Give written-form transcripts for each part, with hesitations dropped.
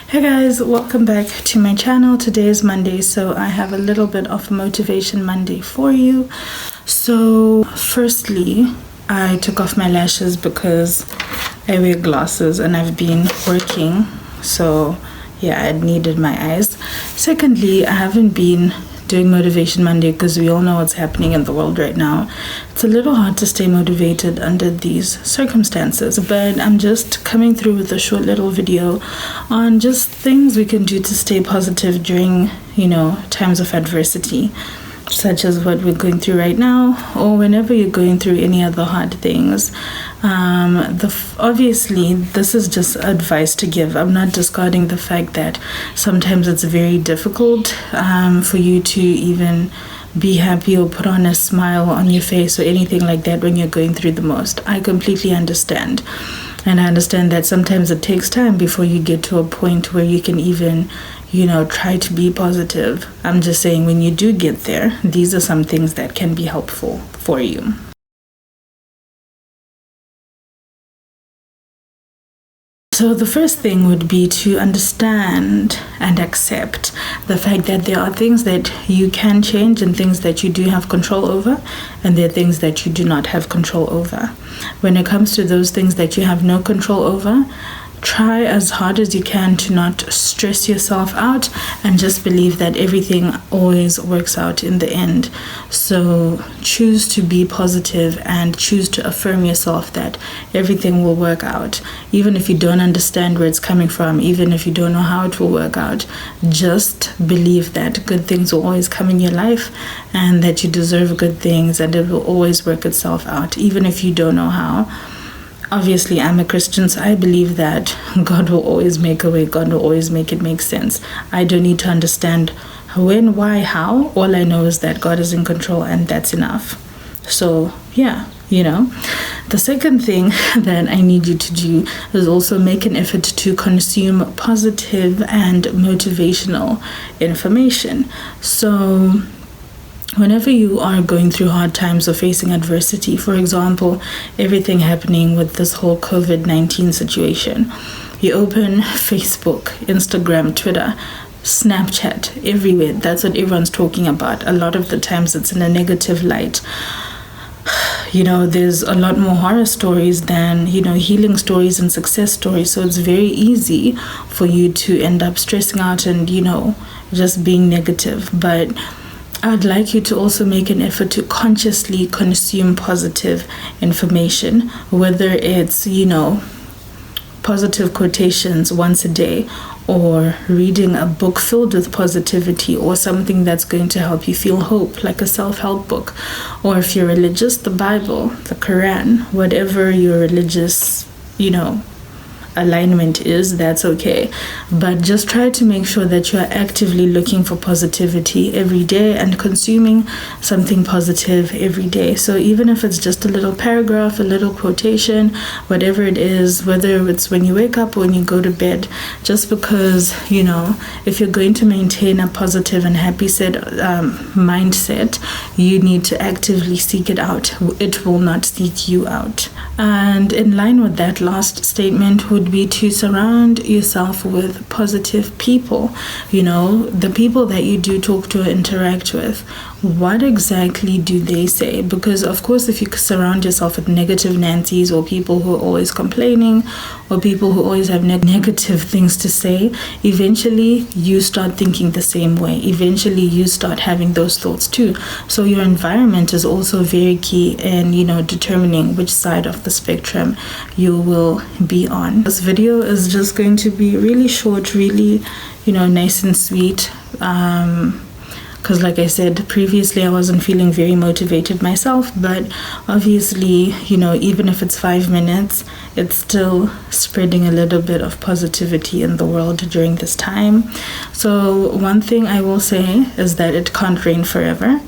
Hey guys, welcome back to my channel. Today is Monday, so I have a little bit of Motivation Monday for you. So firstly, I took off my lashes because I wear glasses and I've been working, so yeah, I needed my eyes. Secondly, I haven't been doing Motivation Monday because we all know what's happening in the world right now. It's a little hard to stay motivated under these circumstances, but I'm just coming through with a short little video on just things we can do to stay positive during, times of adversity, such as what we're going through right now, or whenever you're going through any other hard things. Obviously, this is just advice to give. I'm not discarding the fact that sometimes it's very difficult for you to even be happy or put on a smile on your face or anything like that when you're going through the most. I completely understand. And I understand that sometimes it takes time before you get to a point where you can even try to be positive. I'm just saying, when you do get there, these are some things that can be helpful for you. So the first thing would be to understand and accept the fact that there are things that you can change and things that you do have control over, and there are things that you do not have control over. When it comes to those things that you have no control over, try as hard as you can to not stress yourself out and just believe that everything always works out in the end. So choose to be positive and choose to affirm yourself that everything will work out. Even if you don't understand where it's coming from, even if you don't know how it will work out, just believe that good things will always come in your life and that you deserve good things and it will always work itself out, even if you don't know how. Obviously, I'm a Christian, so I believe that God will always make a way. God will always make it make sense. I don't need to understand when, why, how. All I know is that God is in control, and that's enough. So, yeah, The second thing that I need you to do is also make an effort to consume positive and motivational information. So whenever you are going through hard times or facing adversity, for example, everything happening with this whole COVID-19 situation, you open Facebook, Instagram, Twitter, Snapchat, everywhere. That's what everyone's talking about. A lot of the times it's in a negative light. There's a lot more horror stories than, healing stories and success stories. So it's very easy for you to end up stressing out and, just being negative. But I'd like you to also make an effort to consciously consume positive information, whether it's, positive quotations once a day, or reading a book filled with positivity, or something that's going to help you feel hope, like a self-help book. Or if you're religious, the Bible, the Quran, whatever your religious, alignment is, that's okay. But just try to make sure that you are actively looking for positivity every day and consuming something positive every day. So even if it's just a little paragraph, a little quotation, whatever it is, whether it's when you wake up or when you go to bed, just because, if you're going to maintain a positive and happy mindset, you need to actively seek it out. It will not seek you out. And in line with that last statement would be to surround yourself with positive people. The people that you do talk to or interact with, what exactly do they say? Because of course, if you surround yourself with negative Nancy's, or people who are always complaining, or people who always have negative things to say, eventually you start thinking the same way. Eventually you start having those thoughts too. So your environment is also very key in, determining which side of the spectrum you will be on. This video is just going to be really short, really, nice and sweet. Because like I said previously, I wasn't feeling very motivated myself, but obviously, even if it's 5 minutes, it's still spreading a little bit of positivity in the world during this time. So one thing I will say is that it can't rain forever.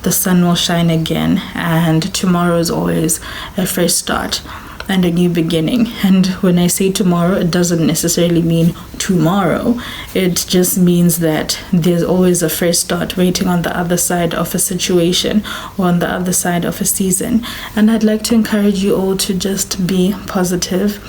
The sun will shine again, and tomorrow is always a fresh start and a new beginning. And when I say tomorrow, it doesn't necessarily mean tomorrow. It just means that there's always a fresh start waiting on the other side of a situation or on the other side of a season. And I'd like to encourage you all to just be positive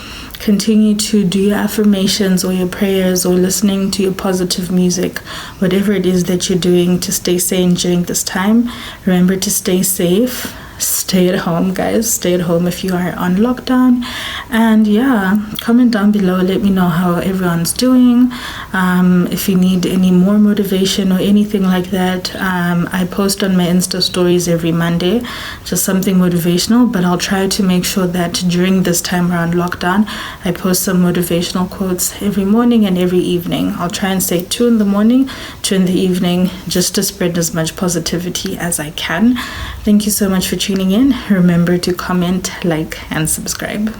Continue to do your affirmations or your prayers or listening to your positive music, whatever it is that you're doing to stay sane during this time. Remember to stay safe. Stay at home, guys. Stay at home if you are on lockdown. And yeah, comment down below, let me know how everyone's doing. If you need any more motivation or anything like that, I post on my Insta stories every Monday, just something motivational, but I'll try to make sure that during this time around lockdown, I post some motivational quotes every morning and every evening. I'll try and say 2 in the morning, 2 in the evening, just to spread as much positivity as I can. Thank you so much for tuning in. Remember to comment, like, and subscribe.